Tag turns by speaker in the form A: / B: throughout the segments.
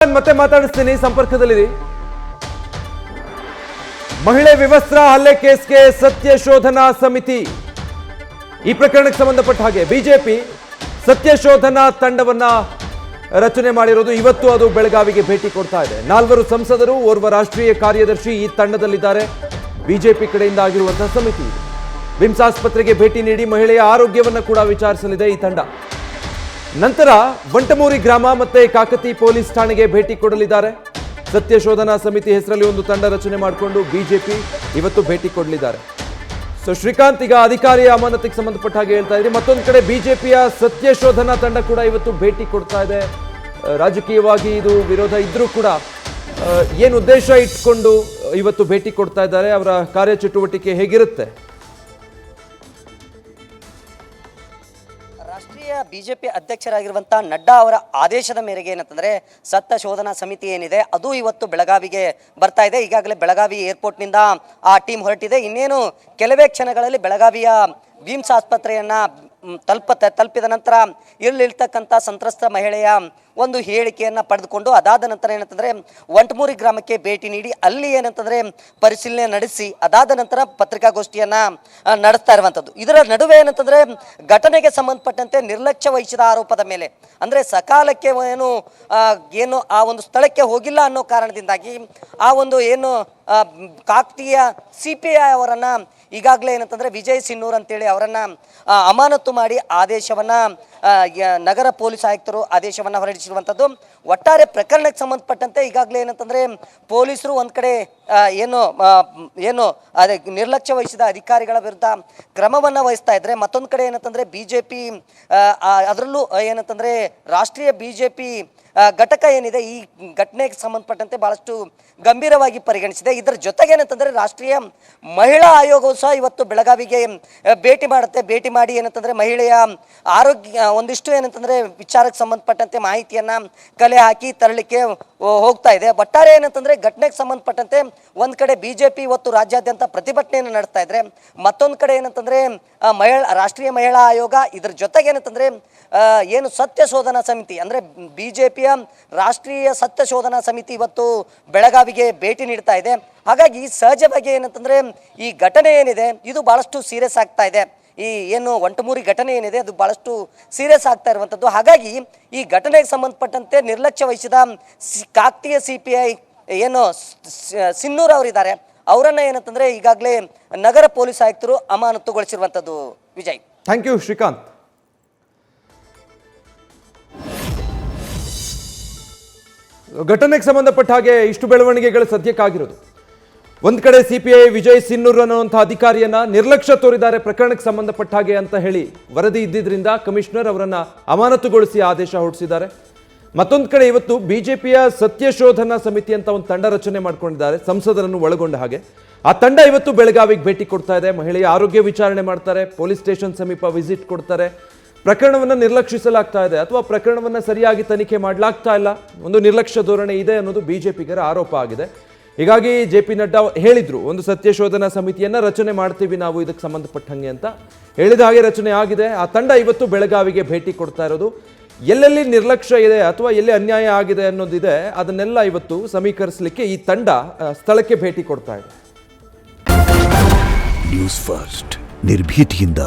A: ಮತ್ತೆ ಮಾತಾಡಿಸ್ತೀನಿ, ಸಂಪರ್ಕದಲ್ಲಿರಿ. ಮಹಿಳೆ ವಿವಸ್ತ್ರ ಹಲ್ಲೆ ಕೇಸ್ಗೆ ಸತ್ಯ ಶೋಧನಾ ಸಮಿತಿ. ಈ ಪ್ರಕರಣಕ್ಕೆ ಸಂಬಂಧಪಟ್ಟ ಹಾಗೆ ಬಿಜೆಪಿ ಸತ್ಯ ಶೋಧನಾ ತಂಡವನ್ನ ರಚನೆ ಮಾಡಿರೋದು. ಇವತ್ತು ಅದು ಬೆಳಗಾವಿಗೆ ಭೇಟಿ ಕೊಡ್ತಾ ಇದೆ. 4 ಸಂಸದರು, ಓರ್ವ ರಾಷ್ಟ್ರೀಯ ಕಾರ್ಯದರ್ಶಿ ಈ ತಂಡದಲ್ಲಿದ್ದಾರೆ. ಬಿಜೆಪಿ ಕಡೆಯಿಂದ ಆಗಿರುವಂತಹ ಸಮಿತಿ ವಿಮ್ಸ್ ಆಸ್ಪತ್ರೆಗೆ ಭೇಟಿ ನೀಡಿ ಮಹಿಳೆಯ ಆರೋಗ್ಯವನ್ನು ಕೂಡ ವಿಚಾರಿಸಲಿದೆ ಈ ತಂಡ. ನಂತರ ಬಂಟಮೂರಿ ಗ್ರಾಮ ಮತ್ತೆ ಕಾಕತಿ ಪೊಲೀಸ್ ಠಾಣೆಗೆ ಭೇಟಿ ಕೊಡಲಿದ್ದಾರೆ. ಸತ್ಯ ಶೋಧನಾ ಸಮಿತಿ ಹೆಸರಲ್ಲಿ ಒಂದು ತಂಡ ರಚನೆ ಮಾಡಿಕೊಂಡು ಬಿಜೆಪಿ ಇವತ್ತು ಭೇಟಿ ಕೊಡಲಿದ್ದಾರೆ. ಸೊ ಶ್ರೀಕಾಂತ್, ಈಗ ಅಧಿಕಾರಿಯ ಅಮಾನತಿಗೆ ಸಂಬಂಧಪಟ್ಟ ಹಾಗೆ ಹೇಳ್ತಾ ಇದ್ರಿ, ಮತ್ತೊಂದು ಕಡೆ ಬಿಜೆಪಿಯ ಸತ್ಯ ಶೋಧನಾ ತಂಡ ಕೂಡ ಇವತ್ತು ಭೇಟಿ ಕೊಡ್ತಾ ಇದೆ. ರಾಜಕೀಯವಾಗಿ ಇದು ವಿರೋಧ ಇದ್ರೂ ಕೂಡ ಏನು ಉದ್ದೇಶ ಇಟ್ಕೊಂಡು ಇವತ್ತು ಭೇಟಿ ಕೊಡ್ತಾ ಇದ್ದಾರೆ, ಅವರ ಕಾರ್ಯಚಟುವಟಿಕೆ ಹೇಗಿರುತ್ತೆ?
B: ರಾಷ್ಟ್ರೀಯ ಬಿಜೆಪಿ ಅಧ್ಯಕ್ಷರಾಗಿರುವಂತಹ ನಡ್ಡಾ ಅವರ ಆದೇಶದ ಮೇರೆಗೆ ಏನಂತಂದ್ರೆ ಸತ್ಯ ಶೋಧನಾ ಸಮಿತಿ ಏನಿದೆ ಅದು ಇವತ್ತು ಬೆಳಗಾವಿಗೆ ಬರ್ತಾ ಇದೆ. ಈಗಾಗಲೇ ಬೆಳಗಾವಿ ಏರ್ಪೋರ್ಟ್ನಿಂದ ಆ ಟೀಮ್ ಹೊರಟಿದೆ. ಇನ್ನೇನು ಕೆಲವೇ ಕ್ಷಣಗಳಲ್ಲಿ ಬೆಳಗಾವಿಯ ವಿಮ್ಸ್ ಆಸ್ಪತ್ರೆಯನ್ನ ತಲುಪಿದ ನಂತರ ಇಲ್ಲಿರ್ತಕ್ಕಂಥ ಸಂತ್ರಸ್ತ ಮಹಿಳೆಯ ಒಂದು ಹೇಳಿಕೆಯನ್ನು ಪಡೆದುಕೊಂಡು ಅದಾದ ನಂತರ ಏನಂತಂದರೆ ವಂಟಮೂರಿ ಗ್ರಾಮಕ್ಕೆ ಭೇಟಿ ನೀಡಿ ಅಲ್ಲಿ ಏನಂತಂದರೆ ಪರಿಶೀಲನೆ ನಡೆಸಿ ಅದಾದ ನಂತರ ಪತ್ರಿಕಾಗೋಷ್ಠಿಯನ್ನು ನಡೆಸ್ತಾ ಇರುವಂಥದ್ದು. ಇದರ ನಡುವೆ ಏನಂತಂದರೆ ಘಟನೆಗೆ ಸಂಬಂಧಪಟ್ಟಂತೆ ನಿರ್ಲಕ್ಷ್ಯ ವಹಿಸಿದ ಆರೋಪದ ಮೇಲೆ ಅಂದರೆ ಸಕಾಲಕ್ಕೆ ಏನು ಆ ಒಂದು ಸ್ಥಳಕ್ಕೆ ಹೋಗಿಲ್ಲ ಅನ್ನೋ ಕಾರಣದಿಂದಾಗಿ ಆ ಒಂದು ಏನು ಕಾಕತಿಯ CPI ಅವರನ್ನು ಈಗಾಗಲೇ ಏನಂತಂದರೆ ವಿಜಯ್ ಸಿನ್ನೂರ್ ಅಂತೇಳಿ ಅವರನ್ನು ಅಮಾನತು ಮಾಡಿ ಆದೇಶವನ್ನು ನಗರ ಪೊಲೀಸ್ ಆಯುಕ್ತರು ಆದೇಶವನ್ನು ಹೊರಡಿಸಿರುವಂಥದ್ದು. ಒಟ್ಟಾರೆ ಪ್ರಕರಣಕ್ಕೆ ಸಂಬಂಧಪಟ್ಟಂತೆ ಈಗಾಗಲೇ ಏನಂತಂದರೆ ಪೊಲೀಸರು ಒಂದು ಕಡೆ ಏನು ಅದೇ ನಿರ್ಲಕ್ಷ್ಯ ವಹಿಸಿದ ಅಧಿಕಾರಿಗಳ ವಿರುದ್ಧ ಕ್ರಮವನ್ನು ವಹಿಸ್ತಾ ಇದ್ದರೆ, ಮತ್ತೊಂದು ಕಡೆ ಏನಂತಂದರೆ ಬಿಜೆಪಿ ಅದರಲ್ಲೂ ಏನಂತಂದರೆ ರಾಷ್ಟ್ರೀಯ ಬಿಜೆಪಿ ಘಟಕ ಏನಿದೆ ಈ ಘಟನೆಗೆ ಸಂಬಂಧಪಟ್ಟಂತೆ ಭಾಳಷ್ಟು ಗಂಭೀರವಾಗಿ ಪರಿಗಣಿಸಿದೆ. ಇದರ ಜೊತೆಗೆ ಏನಂತಂದರೆ ರಾಷ್ಟ್ರೀಯ ಮಹಿಳಾ ಆಯೋಗವು ಸಹ ಇವತ್ತು ಬೆಳಗಾವಿಗೆ ಭೇಟಿ ಮಾಡುತ್ತೆ. ಭೇಟಿ ಮಾಡಿ ಏನಂತಂದರೆ ಮಹಿಳೆಯ ಆರೋಗ್ಯ ಒಂದಿಷ್ಟು ಏನಂತಂದರೆ ವಿಚಾರಕ್ಕೆ ಸಂಬಂಧಪಟ್ಟಂತೆ ಮಾಹಿತಿಯನ್ನು ಕಲೆ ಹಾಕಿ ತರಲಿಕ್ಕೆ ಹೋಗ್ತಾ ಇದೆ. ಒಟ್ಟಾರೆ ಏನಂತಂದರೆ ಘಟನೆಗೆ ಸಂಬಂಧಪಟ್ಟಂತೆ ಒಂದು ಕಡೆ ಬಿಜೆಪಿ ಇವತ್ತು ರಾಜ್ಯಾದ್ಯಂತ ಪ್ರತಿಭಟನೆಯನ್ನು ನಡೆಸ್ತಾ ಇದ್ರೆ, ಮತ್ತೊಂದು ಕಡೆ ಏನಂತಂದರೆ ರಾಷ್ಟ್ರೀಯ ಮಹಿಳಾ ಆಯೋಗ ಇದರ ಜೊತೆಗೆ ಏನಂತಂದರೆ ಏನು ಸತ್ಯ ಶೋಧನಾ ಸಮಿತಿ ಅಂದರೆ ಬಿಜೆಪಿಯ ರಾಷ್ಟ್ರೀಯ ಸತ್ಯ ಶೋಧನಾ ಸಮಿತಿ ಇವತ್ತು ಬೆಳಗಾವಿಗೆ ಭೇಟಿ ನೀಡ್ತಾ ಇದೆ. ಹಾಗಾಗಿ ಸಹಜವಾಗಿ ಏನಂತಂದರೆ ಈ ಘಟನೆ ಏನಿದೆ ಇದು ಭಾಳಷ್ಟು ಸೀರಿಯಸ್ ಆಗ್ತಾ ಇದೆ. ಈ ಏನು ವಂಟಮೂರಿ ಘಟನೆ ಏನಿದೆ ಅದು ಭಾಳಷ್ಟು ಸೀರಿಯಸ್ ಆಗ್ತಾ ಇರುವಂಥದ್ದು. ಹಾಗಾಗಿ ಈ ಘಟನೆಗೆ ಸಂಬಂಧಪಟ್ಟಂತೆ ನಿರ್ಲಕ್ಷ್ಯ ವಹಿಸಿದ ಕಾಕತಿಯ CPI ಏನು ಸಿನ್ನೂರ್ ಅವರಿದ್ದಾರೆ ಅವರನ್ನು ಏನಂತಂದರೆ ಈಗಾಗಲೇ ನಗರ ಪೊಲೀಸ್ ಆಯುಕ್ತರು ಅಮಾನತುಗೊಳಿಸಿರುವಂಥದ್ದು. Vijay,
A: thank you Srikanth. ಘಟನೆಗೆ ಸಂಬಂಧಪಟ್ಟ ಹಾಗೆ ಇಷ್ಟು ಬೆಳವಣಿಗೆಗಳು ಸದ್ಯಕ್ಕಾಗಿರೋದು. ಒಂದು ಕಡೆ CPI ವಿಜಯ್ ಸಿನ್ನೂರ್ ಅನ್ನುವಂಥ ಅಧಿಕಾರಿಯನ್ನ ನಿರ್ಲಕ್ಷ್ಯ ತೋರಿದ್ದಾರೆ ಪ್ರಕರಣಕ್ಕೆ ಸಂಬಂಧಪಟ್ಟ ಹಾಗೆ ಅಂತ ಹೇಳಿ ವರದಿ ಇದ್ದಿದ್ರಿಂದ ಕಮಿಷನರ್ ಅವರನ್ನ ಅಮಾನತುಗೊಳಿಸಿ ಆದೇಶ ಹೊರಡಿಸಿದ್ದಾರೆ. ಮತ್ತೊಂದು ಕಡೆ ಇವತ್ತು ಬಿಜೆಪಿಯ ಸತ್ಯ ಶೋಧನಾ ಸಮಿತಿ ಅಂತ ಒಂದು ತಂಡ ರಚನೆ ಮಾಡ್ಕೊಂಡಿದ್ದಾರೆ, ಸಂಸದರನ್ನು ಒಳಗೊಂಡ ಹಾಗೆ. ಆ ತಂಡ ಇವತ್ತು ಬೆಳಗಾವಿಗೆ ಭೇಟಿ ಕೊಡ್ತಾ ಇದೆ. ಮಹಿಳೆಯ ಆರೋಗ್ಯ ವಿಚಾರಣೆ ಮಾಡ್ತಾರೆ, ಪೊಲೀಸ್ ಸ್ಟೇಷನ್ ಸಮೀಪ ವಿಸಿಟ್ ಕೊಡ್ತಾರೆ. ಪ್ರಕರಣವನ್ನು ನಿರ್ಲಕ್ಷಿಸಲಾಗ್ತಾ ಇದೆ ಅಥವಾ ಪ್ರಕರಣವನ್ನು ಸರಿಯಾಗಿ ತನಿಖೆ ಮಾಡಲಾಗ್ತಾ ಇಲ್ಲ, ಒಂದು ನಿರ್ಲಕ್ಷ್ಯ ಧೋರಣೆ ಇದೆ ಅನ್ನೋದು ಬಿಜೆಪಿಗರ ಆರೋಪ ಆಗಿದೆ. ಹೀಗಾಗಿ JP ನಡ್ಡಾ ಹೇಳಿದ್ರು, ಒಂದು ಸತ್ಯ ಶೋಧನಾ ಸಮಿತಿಯನ್ನ ರಚನೆ ಮಾಡ್ತೀವಿ ನಾವು ಇದಕ್ಕೆ ಸಂಬಂಧಪಟ್ಟಂಗೆ ಅಂತ ಹೇಳಿದ ಹಾಗೆ ರಚನೆ ಆಗಿದೆ. ಆ ತಂಡ ಇವತ್ತು ಬೆಳಗಾವಿಗೆ ಭೇಟಿ ಕೊಡ್ತಾ ಇರೋದು. ಎಲ್ಲೆಲ್ಲಿ ನಿರ್ಲಕ್ಷ್ಯ ಇದೆ ಅಥವಾ ಎಲ್ಲಿ ಅನ್ಯಾಯ ಆಗಿದೆ ಅನ್ನೋದಿದೆ ಅದನ್ನೆಲ್ಲ ಇವತ್ತು ಸಮೀಕರಿಸಲಿಕ್ಕೆ ಈ ತಂಡ ಸ್ಥಳಕ್ಕೆ ಭೇಟಿ ಕೊಡ್ತಾ ಇದೆ.
C: ನ್ಯೂಸ್ ಫಸ್ಟ್ ನಿರ್ಭೀತಿಯಿಂದ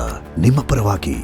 C: ನಿಮ್ಮ ಪರವಾಗಿ.